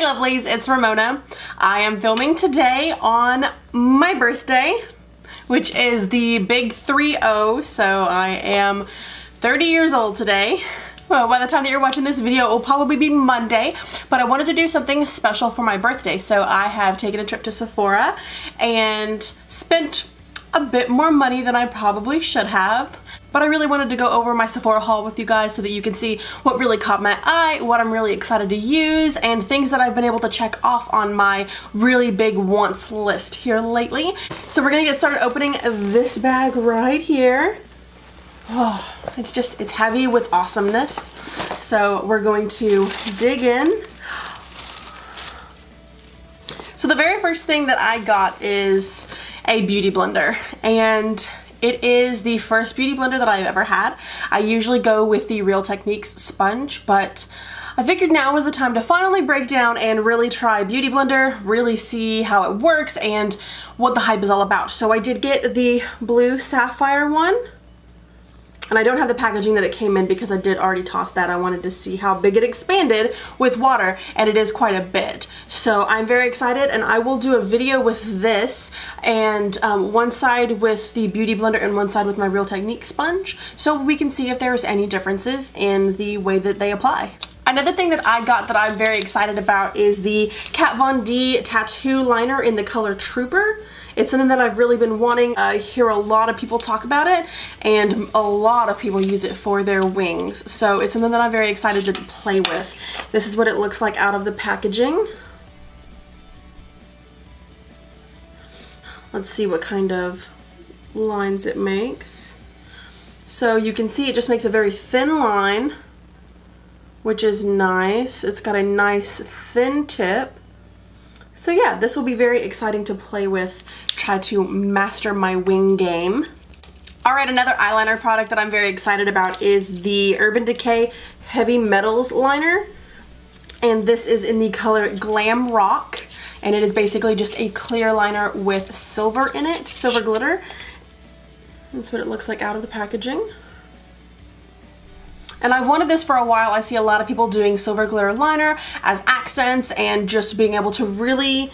lovelies, it's Ramona. I am filming today on my birthday, which is the big 3-0, so I am 30 years old today. Well, by the time that you're watching this video, it will probably be Monday, but I wanted to do something special for my birthday, so I have taken a trip to Sephora and spent a bit more money than I probably should have. But I really wanted to go over my Sephora haul with you guys so that you can see what really caught my eye, what I'm really excited to use, and things that I've been able to check off on my really big wants list here lately. So we're gonna get started opening this bag right here. Oh, it's heavy with awesomeness. So we're going to dig in. So the very first thing that I got is a beauty blender, and it is the first beauty blender that I've ever had. I usually go with the Real Techniques sponge, but I figured now was the time to finally break down and really try Beauty Blender, really see how it works and what the hype is all about. So I did get the blue sapphire one, and I don't have the packaging that it came in because I did already toss that. I wanted to see how big it expanded with water, and it is quite a bit. So I'm very excited, and I will do a video with this, and one side with the Beauty Blender and one side with my Real Technique sponge, so we can see if there's any differences in the way that they apply. Another thing that I got that I'm very excited about is the Kat Von D tattoo liner in the color Trooper. It's something that I've really been wanting. I hear a lot of people talk about it, and a lot of people use it for their wings. So it's something that I'm very excited to play with. This is what it looks like out of the packaging. Let's see what kind of lines it makes. So you can see it just makes a very thin line, which is nice. It's got a nice thin tip. So yeah, this will be very exciting to play with, try to master my wing game. Alright, another eyeliner product that I'm very excited about is the Urban Decay Heavy Metals liner. And this is in the color Glam Rock. And it is basically just a clear liner with silver in it, silver glitter. That's what it looks like out of the packaging. And I've wanted this for a while. I see a lot of people doing silver glitter liner as accents and just being able to really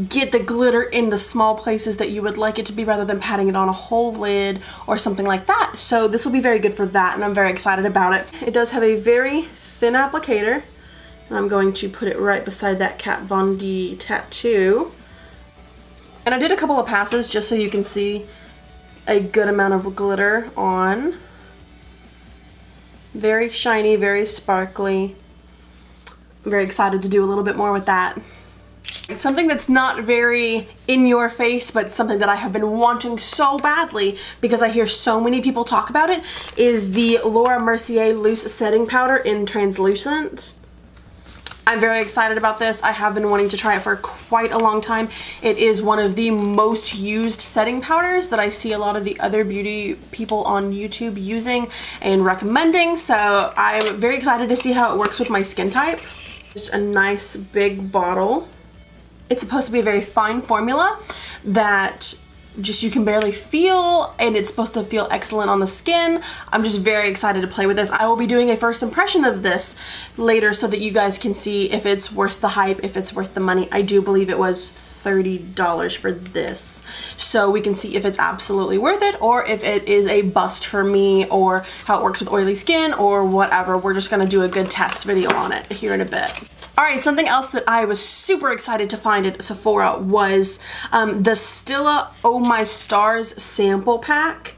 get the glitter in the small places that you would like it to be rather than patting it on a whole lid or something like that. So this will be very good for that, and I'm very excited about it. It does have a very thin applicator, and I'm going to put it right beside that Kat Von D tattoo. And I did a couple of passes just so you can see a good amount of glitter on. Very shiny, very sparkly. I'm very excited to do a little bit more with that. Something that's not very in your face, but something that I have been wanting so badly because I hear so many people talk about it, is the Laura Mercier Loose Setting Powder in Translucent. I'm very excited about this. I have been wanting to try it for quite a long time. It is one of the most used setting powders that I see a lot of the other beauty people on YouTube using and recommending, so I'm very excited to see how it works with my skin type. Just a nice big bottle. It's supposed to be a very fine formula that just you can barely feel, and it's supposed to feel excellent on the skin. I'm just very excited to play with this. I will be doing a first impression of this later so that you guys can see if it's worth the hype, if it's worth the money. I do believe it was $30 for this, so we can see if it's absolutely worth it or if it is a bust for me, or how it works with oily skin or whatever. We're just gonna do a good test video on it here in a bit. Alright, something else that I was super excited to find at Sephora was the Stila Oh My Stars sample pack.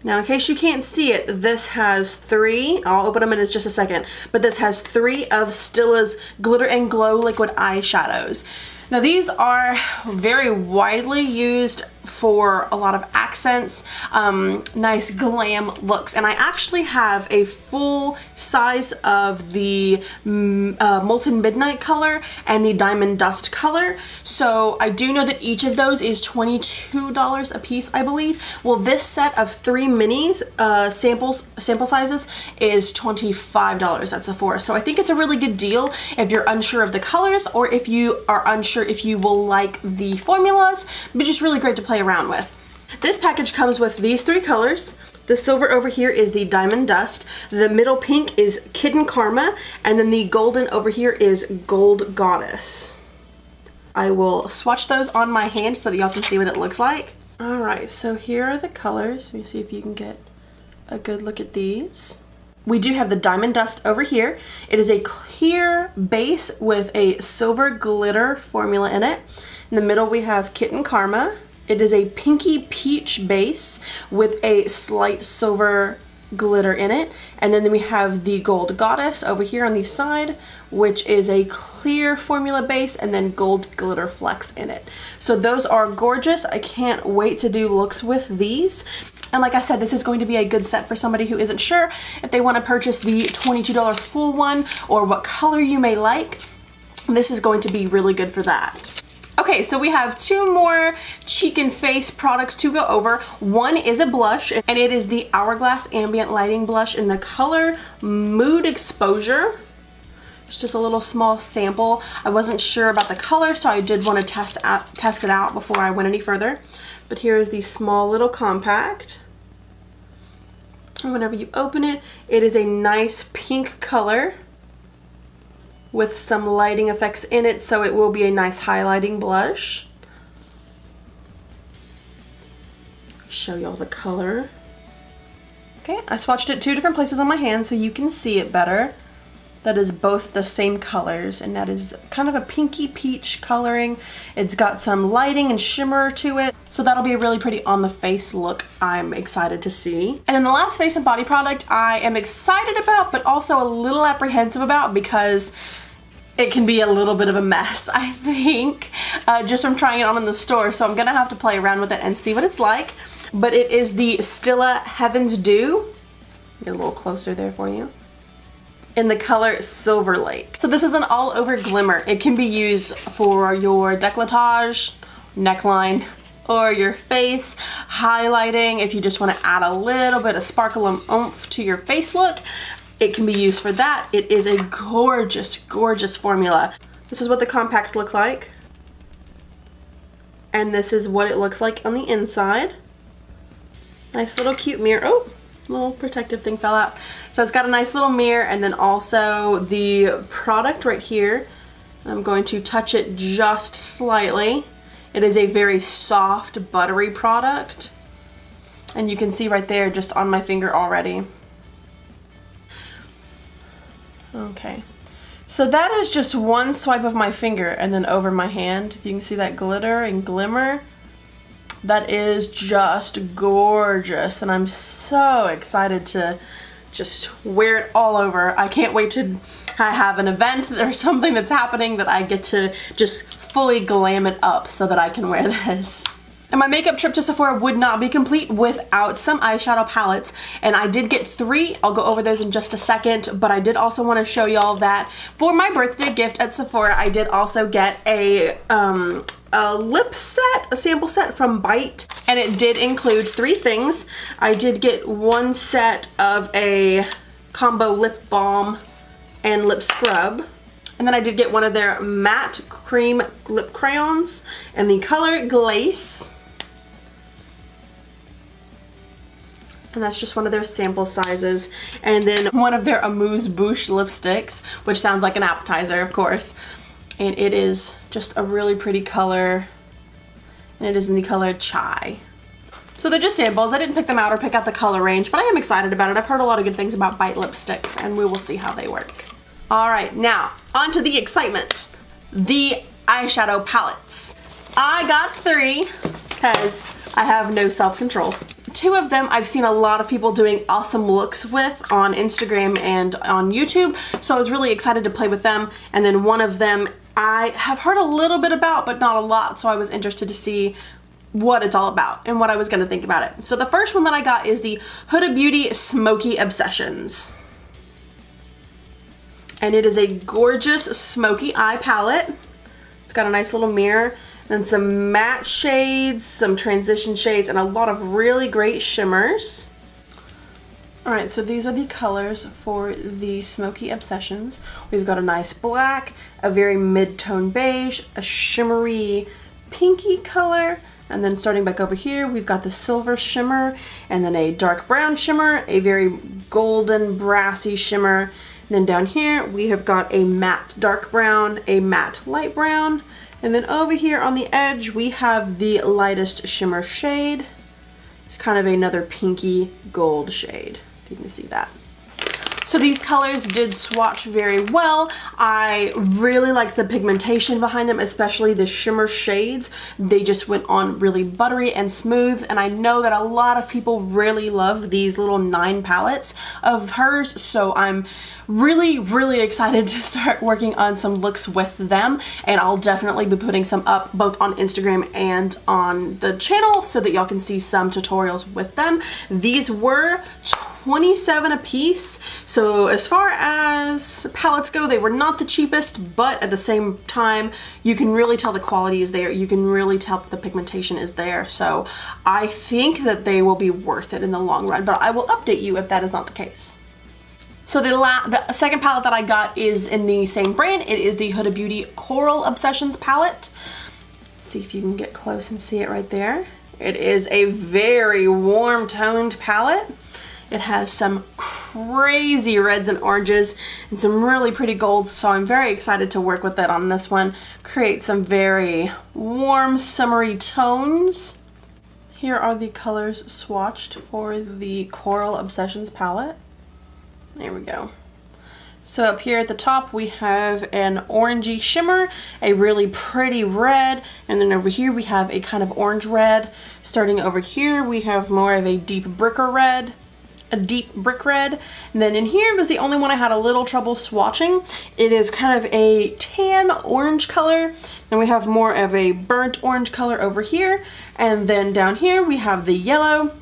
Now, in case you can't see it, this has 3, I'll open them in just a second, but this has 3 of Stila's Glitter and Glow liquid eyeshadows. Now, these are very widely used for a lot of accents, nice glam looks, and I actually have a full size of the Molten Midnight color and the Diamond Dust color, so I do know that each of those is $22 a piece, I believe. Well, this set of 3 minis, sample sizes, is $25 at Sephora, so I think it's a really good deal if you're unsure of the colors, or if you are unsure if you will like the formulas, but just really great to play around with. This package comes with these 3 colors, The silver over here is the Diamond Dust. The middle pink is Kitten Karma. And then the golden over here is Gold Goddess. I will swatch those on my hand so that y'all can see what it looks like. Alright, so here are the colors. Let me see if you can get a good look at these. We do have the Diamond Dust over here. It is a clear base with a silver glitter formula in it. In the middle we have Kitten Karma. It is a pinky peach base with a slight silver glitter in it. And then we have the Gold Goddess over here on the side, which is a clear formula base and then gold glitter flecks in it. So those are gorgeous. I can't wait to do looks with these. And like I said, this is going to be a good set for somebody who isn't sure if they want to purchase the $22 full one or what color you may like. This is going to be really good for that. Okay, so we have two more cheek and face products to go over. One is a blush, and it is the Hourglass Ambient Lighting Blush in the color Mood Exposure. It's just a little small sample. I wasn't sure about the color, so I did want to test it out before I went any further. But here is the small little compact. And whenever you open it, it is a nice pink color with some lighting effects in it, so it will be a nice highlighting blush. Show y'all the color. Okay, I swatched it 2 different places on my hand so you can see it better. That is both the same colors, and that is kind of a pinky peach coloring. It's got some lighting and shimmer to it, so that'll be a really pretty on the face look I'm excited to see. And then the last face and body product I am excited about, but also a little apprehensive about because it can be a little bit of a mess, I think, just from trying it on in the store. So I'm gonna have to play around with it and see what it's like. But it is the Stila Heaven's Dew. Get a little closer there for you. In the color Silver Lake. So this is an all over glimmer. It can be used for your décolletage, neckline, or your face, highlighting if you just wanna add a little bit of sparkle and oomph to your face look. It can be used for that. It is a gorgeous, gorgeous formula. This is what the compact looks like. And this is what it looks like on the inside. Nice little cute mirror. Oh, little protective thing fell out. So it's got a nice little mirror, and then also the product right here. I'm going to touch it just slightly. It is a very soft, buttery product. And you can see right there just on my finger already. Okay, so that is just one swipe of my finger and then over my hand. If you can see that glitter and glimmer, that is just gorgeous, and I'm so excited to just wear it all over. I can't wait to have an event or something that's happening that I get to just fully glam it up so that I can wear this. And my makeup trip to Sephora would not be complete without some eyeshadow palettes, and I did get 3. I'll go over those in just a second, but I did also want to show y'all that for my birthday gift at Sephora, I did also get a lip set, a sample set from Bite, and it did include 3 things. I did get 1 set of a combo lip balm and lip scrub. And then I did get one of their matte cream lip crayons in the color Glace. And that's just one of their sample sizes. And then one of their amuse-bouche lipsticks, which sounds like an appetizer, of course. And it is just a really pretty color. And it is in the color Chai. So they're just samples. I didn't pick them out or pick out the color range, but I am excited about it. I've heard a lot of good things about Bite lipsticks, and we will see how they work. All right, now on to the excitement. The eyeshadow palettes. I got 3 because I have no self-control. 2 of them I've seen a lot of people doing awesome looks with on Instagram and on YouTube, so I was really excited to play with them. And then one of them I have heard a little bit about, but not a lot, so I was interested to see what it's all about and what I was gonna think about it. So the first one that I got is the Huda Beauty Smoky Obsessions. And it is a gorgeous smoky eye palette. It's got a nice little mirror and some matte shades, some transition shades, and a lot of really great shimmers. Alright, so these are the colors for the Smoky Obsessions. We've got a nice black, a very mid-tone beige, a shimmery pinky color, And then starting back over here, we've got the silver shimmer, and then a dark brown shimmer, a very golden brassy shimmer. And then down here, we have got a matte dark brown, a matte light brown. And then over here on the edge, we have the lightest shimmer shade, kind of another pinky gold shade, if you can see that. So these colors did swatch very well. I really liked the pigmentation behind them, especially the shimmer shades. They just went on really buttery and smooth, and I know that a lot of people really love these little 9 palettes of hers, so I'm really excited to start working on some looks with them, and I'll definitely be putting some up both on Instagram and on the channel so that y'all can see some tutorials with them. These were $27 a piece, so as far as palettes go, they were not the cheapest, but at the same time, you can really tell the quality is there. You can really tell that the pigmentation is there, so I think that they will be worth it in the long run, but I will update you if that is not the case. So the second palette that I got is in the same brand. It is the Huda Beauty Coral Obsessions palette. See if you can get close and see it right there. It is a very warm toned palette. It has some crazy reds and oranges and some really pretty golds, so I'm very excited to work with it on this one. Create some very warm, summery tones. Here are the colors swatched for the Coral Obsessions palette. There we go. So up here at the top we have an orangey shimmer, a really pretty red, and then over here we have a kind of orange red. Starting over here we have more of a deep brick red. And then in here was the only one I had a little trouble swatching. It is kind of a tan orange color. Then we have more of a burnt orange color over here. And then down here we have the yellow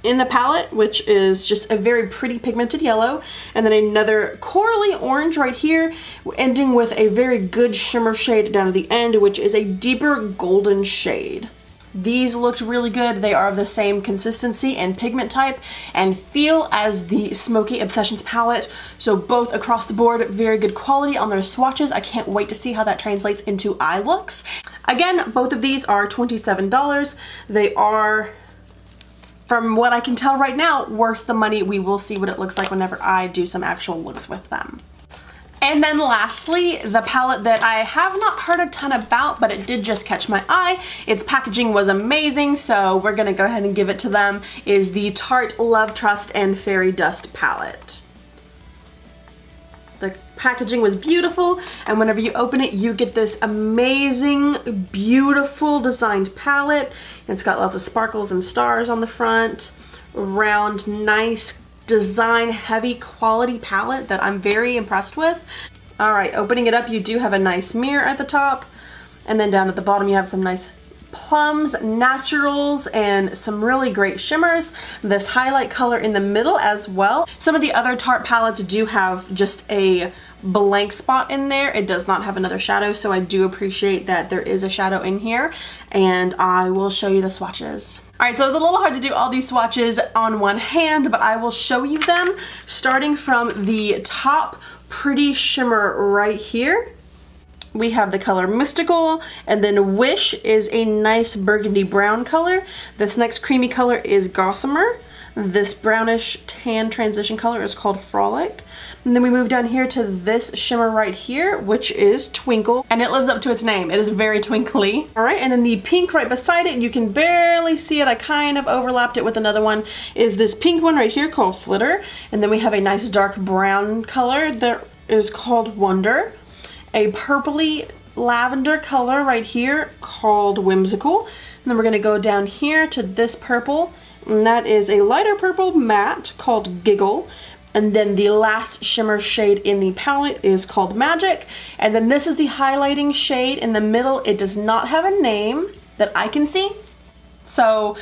in the palette, which is just a very pretty pigmented yellow. And then another corally orange right here, ending with a very good shimmer shade down at the end, which is a deeper golden shade. These looked really good. They are the same consistency and pigment type and feel as the Smoky Obsessions palette. So both across the board, very good quality on their swatches. I can't wait to see how that translates into eye looks. Again, both of these are $27. They are, from what I can tell right now, worth the money. We will see what it looks like whenever I do some actual looks with them. And then lastly, the palette that I have not heard a ton about, but it did just catch my eye. Its packaging was amazing, so we're gonna go ahead and give it to them, is the Tarte Love, Trust, and Fairy Dust palette. The packaging was beautiful, and whenever you open it, you get this amazing, beautiful designed palette. It's got lots of sparkles and stars on the front, round, nice, design heavy quality palette that I'm very impressed with. All right, opening it up, you do have a nice mirror at the top, and then down at the bottom you have some nice plums, naturals, and some really great shimmers. This highlight color in the middle as well. Some of the other Tarte palettes do have just a blank spot in there. It does not have another shadow, so I do appreciate that there is a shadow in here, and I will show you the swatches. Alright, so it's a little hard to do all these swatches on one hand, but I will show you them starting from the top pretty shimmer right here. We have the color Mystical, and then Wish is a nice burgundy brown color. This next creamy color is Gossamer. This brownish tan transition color is called Frolic. And then we move down here to this shimmer right here, which is Twinkle, and it lives up to its name. It is very twinkly. All right, and then the pink right beside it, you can barely see it. I kind of overlapped it with another one, is this pink one right here called Flitter. And then we have a nice dark brown color that is called Wonder. A purpley lavender color right here called Whimsical. And then we're gonna go down here to this purple, and that is a lighter purple matte called Giggle. And then the last shimmer shade in the palette is called Magic. And then this is the highlighting shade in the middle. It does not have a name that I can see. So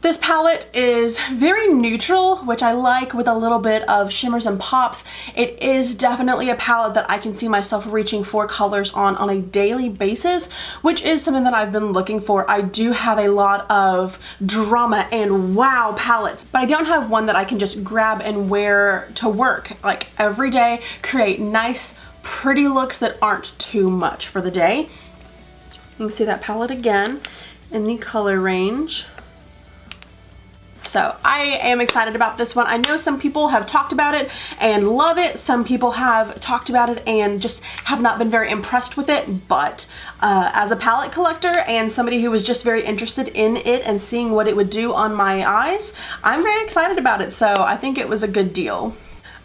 this palette is very neutral, which I like, with a little bit of shimmers and pops. It is definitely a palette that I can see myself reaching for colors on a daily basis, which is something that I've been looking for. I do have a lot of drama and wow palettes, but I don't have one that I can just grab and wear to work like every day, create nice, pretty looks that aren't too much for the day. You can see that palette again. in the color range. So I am excited about this one. I know some people have talked about it and love it. Some people have talked about it and just have not been very impressed with it. But as a palette collector and somebody who was just very interested in it and seeing what it would do on my eyes, I'm very excited about it. So I think it was a good deal.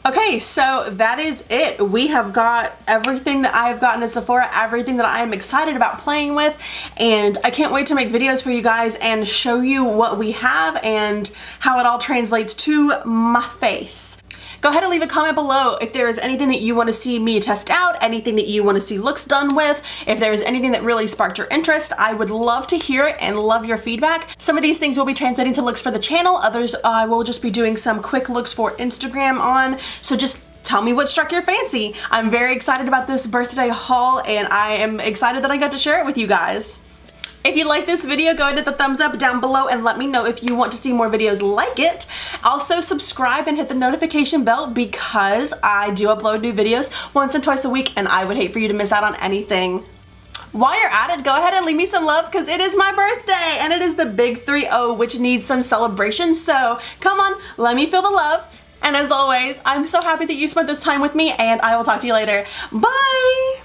Okay, so that is it. We have got everything that I have gotten at Sephora, everything that I am excited about playing with, and I can't wait to make videos for you guys and show you what we have and how it all translates to my face. Go ahead and leave a comment below if there is anything that you want to see me test out, anything that you want to see looks done with, if there is anything that really sparked your interest. I would love to hear it and love your feedback. Some of these things will be translating to looks for the channel, others I will just be doing some quick looks for Instagram on, so just tell me what struck your fancy. I'm very excited about this birthday haul and I am excited that I got to share it with you guys. If you like this video, go ahead and hit the thumbs up down below and let me know if you want to see more videos like it. Also subscribe and hit the notification bell because I do upload new videos once and twice a week and I would hate for you to miss out on anything. While you're at it, go ahead and leave me some love because it is my birthday and it is the big 3-0 which needs some celebration. So come on, let me feel the love. And as always, I'm so happy that you spent this time with me and I will talk to you later. Bye!